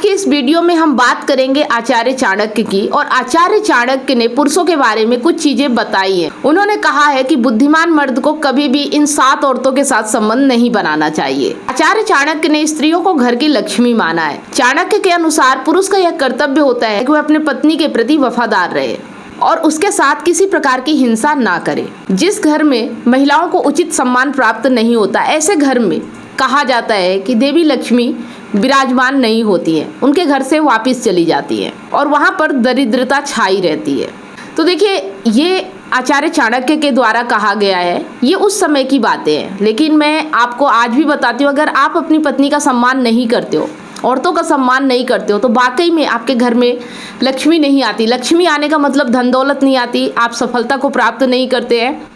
के इस वीडियो में हम बात करेंगे आचार्य चाणक्य की। और आचार्य चाणक्य ने पुरुषों के बारे में कुछ चीजें बताई हैं। उन्होंने कहा है कि बुद्धिमान मर्द को कभी भी इन 7 औरतों के साथ संबंध नहीं बनाना चाहिए। आचार्य चाणक्य ने स्त्रियों को घर की लक्ष्मी माना है। चाणक्य के अनुसार पुरुष का यह कर्तव्य होता है कि वह अपने पत्नी के प्रति वफादार रहे और उसके साथ किसी प्रकार की हिंसा ना करे। जिस घर में महिलाओं को उचित सम्मान प्राप्त नहीं होता, ऐसे घर में कहा जाता है कि देवी लक्ष्मी विराजमान नहीं होती है, उनके घर से वापस चली जाती है और वहाँ पर दरिद्रता छाई रहती है। तो देखिए, ये आचार्य चाणक्य के द्वारा कहा गया है। ये उस समय की बातें हैं, लेकिन मैं आपको आज भी बताती हूँ, अगर आप अपनी पत्नी का सम्मान नहीं करते हो, औरतों का सम्मान नहीं करते हो, तो वाकई में आपके घर में लक्ष्मी नहीं आती। लक्ष्मी आने का मतलब धन दौलत नहीं आती, आप सफलता को प्राप्त नहीं करते हैं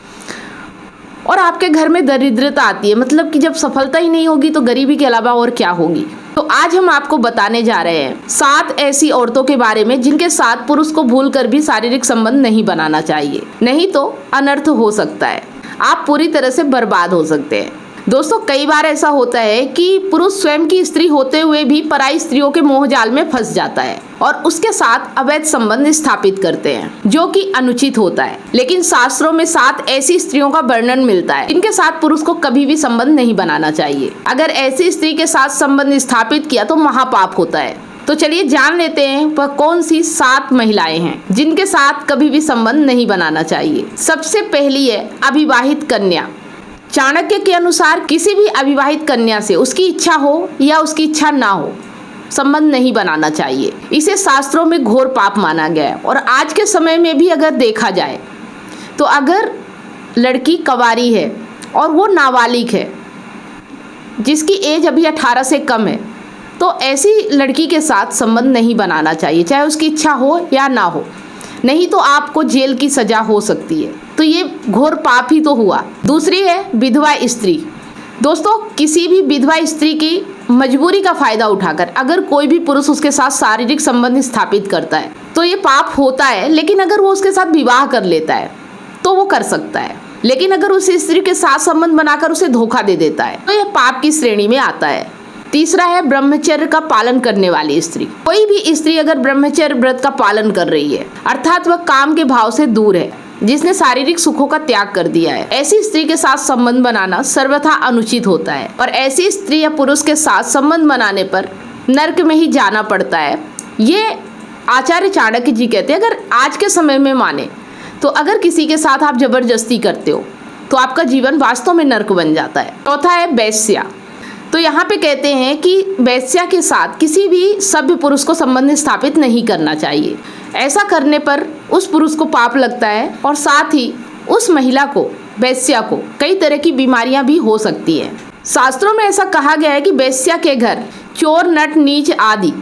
और आपके घर में दरिद्रता आती है। मतलब कि जब सफलता ही नहीं होगी तो गरीबी के अलावा और क्या होगी। तो आज हम आपको बताने जा रहे हैं 7 ऐसी औरतों के बारे में जिनके साथ पुरुष को भूलकर भी शारीरिक संबंध नहीं बनाना चाहिए, नहीं तो अनर्थ हो सकता है, आप पूरी तरह से बर्बाद हो सकते हैं। दोस्तों, कई बार ऐसा होता है कि पुरुष स्वयं की स्त्री होते हुए भी पराई स्त्रियों के मोहजाल में फंस जाता है और उसके साथ अवैध संबंध स्थापित करते हैं, जो कि अनुचित होता है। लेकिन शास्त्रों में 7 ऐसी स्त्रियों का वर्णन मिलता है जिनके साथ पुरुष को कभी भी संबंध नहीं बनाना चाहिए। अगर ऐसी स्त्री के साथ संबंध स्थापित किया तो महापाप होता है। तो चलिए जान लेते हैं वह कौन सी 7 महिलाएं हैं जिनके साथ कभी भी संबंध नहीं बनाना चाहिए। सबसे पहली है अविवाहित कन्या। चाणक्य के अनुसार किसी भी अविवाहित कन्या से उसकी इच्छा हो या उसकी इच्छा ना हो, संबंध नहीं बनाना चाहिए। इसे शास्त्रों में घोर पाप माना गया है। और आज के समय में भी अगर देखा जाए तो अगर लड़की कंवारी है और वो नाबालिग है, जिसकी एज अभी 18 से कम है, तो ऐसी लड़की के साथ संबंध नहीं बनाना चाहिए, चाहे उसकी इच्छा हो या ना हो, नहीं तो आपको जेल की सजा हो सकती है। तो ये घोर पाप ही तो हुआ। दूसरी है विधवा स्त्री। दोस्तों, किसी भी विधवा स्त्री की मजबूरी का फायदा उठाकर अगर कोई भी पुरुष उसके साथ शारीरिक संबंध स्थापित करता है तो ये पाप होता है। लेकिन अगर वो उसके साथ विवाह कर लेता है तो वो कर सकता है। लेकिन अगर उस स्त्री के साथ संबंध बनाकर उसे धोखा दे देता है तो यह पाप की श्रेणी में आता है। तीसरा है ब्रह्मचर्य का पालन करने वाली स्त्री। कोई भी स्त्री अगर ब्रह्मचर्य व्रत का पालन कर रही है, अर्थात वह काम के भाव से दूर है, जिसने शारीरिक सुखों का त्याग कर दिया है, ऐसी स्त्री के साथ संबंध बनाना सर्वथा अनुचित होता है और ऐसी स्त्री या पुरुष के साथ संबंध बनाने पर नरक में ही जाना पड़ता है। ये आचार्य चाणक्य जी कहते हैं। अगर आज के समय में माने तो अगर किसी के साथ आप जबरदस्ती करते हो तो आपका जीवन वास्तव में नरक बन जाता है। चौथा है वेश्या। तो यहाँ पे कहते हैं कि वेश्या के साथ किसी भी सभ्य पुरुष को संबंध स्थापित नहीं करना चाहिए। ऐसा करने पर उस पुरुष को पाप लगता है और साथ ही उस महिला को, वेश्या को, कई तरह की बीमारियां भी हो सकती हैं। शास्त्रों में ऐसा कहा गया है कि वेश्या के घर चोर, नट, नीच आदि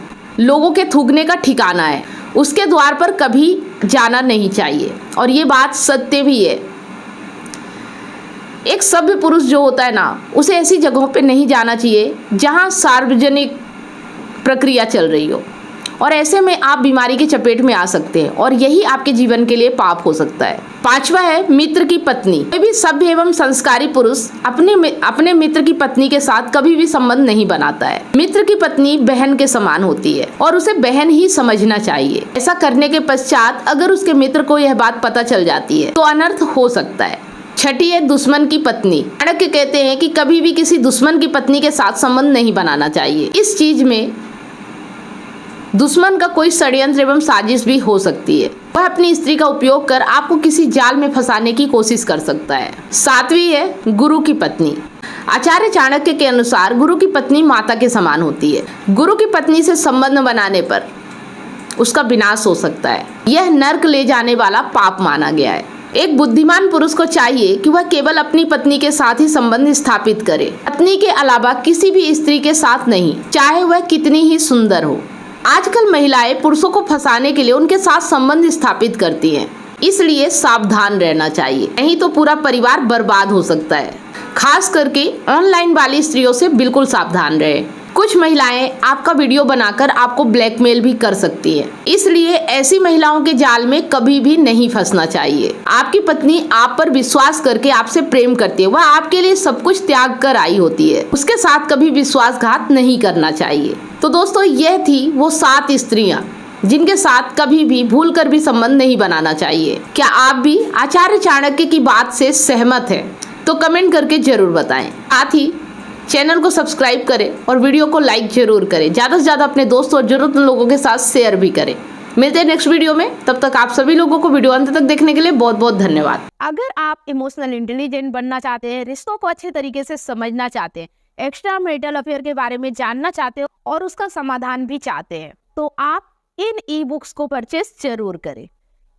लोगों के थूकने का ठिकाना है, उसके द्वार पर कभी जाना नहीं चाहिए और ये बात सत्य भी है। एक सभ्य पुरुष जो होता है ना, उसे ऐसी जगहों पे नहीं जाना चाहिए जहाँ सार्वजनिक प्रक्रिया चल रही हो और ऐसे में आप बीमारी की चपेट में आ सकते हैं और यही आपके जीवन के लिए पाप हो सकता है। 5वां है मित्र की पत्नी। कोई भी सभ्य एवं संस्कारी पुरुष अपने मित्र की पत्नी के साथ कभी भी संबंध नहीं बनाता है। मित्र की पत्नी बहन के समान होती है और उसे बहन ही समझना चाहिए। ऐसा करने के पश्चात अगर उसके मित्र को यह बात पता चल जाती है तो अनर्थ हो सकता है। 6ठी है दुश्मन की पत्नी। चाणक्य कहते हैं कि कभी भी किसी दुश्मन की पत्नी के साथ संबंध नहीं बनाना चाहिए। इस चीज में दुश्मन का कोई षड्यंत्र एवं साजिश भी हो सकती है। वह अपनी स्त्री का उपयोग कर आपको किसी जाल में फंसाने की कोशिश कर सकता है। 7वीं है गुरु की पत्नी। आचार्य चाणक्य के अनुसार गुरु की पत्नी माता के समान होती है। गुरु की पत्नी से संबंध बनाने पर उसका विनाश हो सकता है। यह नरक ले जाने वाला पाप माना गया है। एक बुद्धिमान पुरुष को चाहिए कि वह केवल अपनी पत्नी के साथ ही संबंध स्थापित करे, पत्नी के अलावा किसी भी स्त्री के साथ नहीं, चाहे वह कितनी ही सुंदर हो। आजकल महिलाएं पुरुषों को फंसाने के लिए उनके साथ संबंध स्थापित करती हैं, इसलिए सावधान रहना चाहिए, नहीं तो पूरा परिवार बर्बाद हो सकता है। खास करके ऑनलाइन वाली स्त्रियों से बिल्कुल सावधान रहे। कुछ महिलाएं आपका वीडियो बनाकर आपको ब्लैकमेल भी कर सकती हैं, इसलिए ऐसी महिलाओं के जाल में कभी भी नहीं फंसना चाहिए। आपकी पत्नी आप पर विश्वास करके आपसे प्रेम करती है, वह आपके लिए सब कुछ त्याग कर आई होती है, उसके साथ कभी विश्वासघात नहीं करना चाहिए। तो दोस्तों, यह थी वो 7 स्त्रियां जिनके साथ कभी भी भूल कर भी संबंध नहीं बनाना चाहिए। क्या आप भी आचार्य चाणक्य की बात से सहमत हैं? तो कमेंट करके जरूर बताएं। साथ ही चैनल को सब्सक्राइब करें और वीडियो को लाइक जरूर करें। ज़्यादा से ज़्यादा अपने दोस्तों और जरूरतमंद लोगों के साथ शेयर भी करें। मिलते हैं नेक्स्ट वीडियो में, तब तक आप सभी लोगों को वीडियो अंत तक देखने के लिए बहुत बहुत धन्यवाद। अगर आप इमोशनल इंटेलिजेंट बनना चाहते हैं, रिश्तों को अच्छे तरीके से समझना चाहते हैं, एक्स्ट्रा मैरिटल अफेयर के बारे में जानना चाहते हो और उसका समाधान भी चाहते हैं, तो आप इन ई बुक्स को परचेस जरूर करें।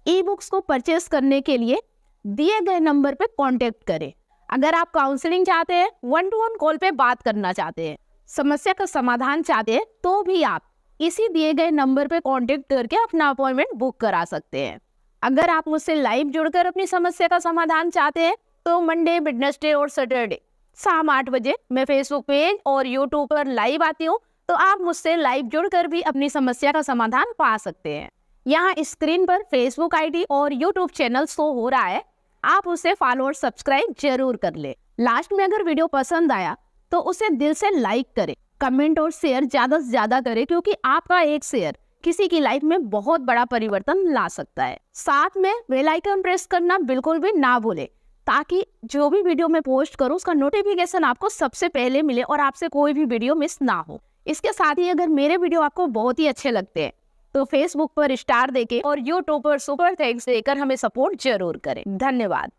ई बुक्स को परचेस करने के लिए दिए गए नंबर पे कांटेक्ट करें। अगर आप काउंसलिंग चाहते हैं, 1-to-1 कॉल पे बात करना चाहते हैं, समस्या का समाधान चाहते हैं, तो भी आप इसी दिए गए नंबर पे कांटेक्ट करके अपना अपॉइंटमेंट बुक करा सकते हैं। अगर आप मुझसे लाइव जुड़कर अपनी समस्या का समाधान चाहते हैं, तो मंडे, वेडनेसडे और सैटरडे शाम 8 बजे मैं फेसबुक पेज और यूट्यूब पर लाइव आती हूँ, तो आप मुझसे लाइव जुड़कर भी अपनी समस्या का समाधान पा सकते हैं। यहाँ स्क्रीन पर फेसबुक आईडी और यूट्यूब चैनल शो हो रहा है, आप उसे फॉलो और सब्सक्राइब जरूर कर ले। लास्ट में अगर वीडियो पसंद आया तो उसे दिल से लाइक करें, कमेंट और शेयर ज्यादा से ज्यादा करें, क्योंकि आपका एक शेयर किसी की लाइफ में बहुत बड़ा परिवर्तन ला सकता है। साथ में बेल आइकन प्रेस करना बिल्कुल भी ना भूले, ताकि जो भी वीडियो मैं पोस्ट करूँ उसका नोटिफिकेशन आपको सबसे पहले मिले और आपसे कोई भी वीडियो मिस ना हो। इसके साथ ही अगर मेरे वीडियो आपको बहुत ही अच्छे लगते हैं तो फेसबुक पर स्टार देके और यूट्यूब पर सुपर थैंक्स देकर हमें सपोर्ट जरूर करें। धन्यवाद।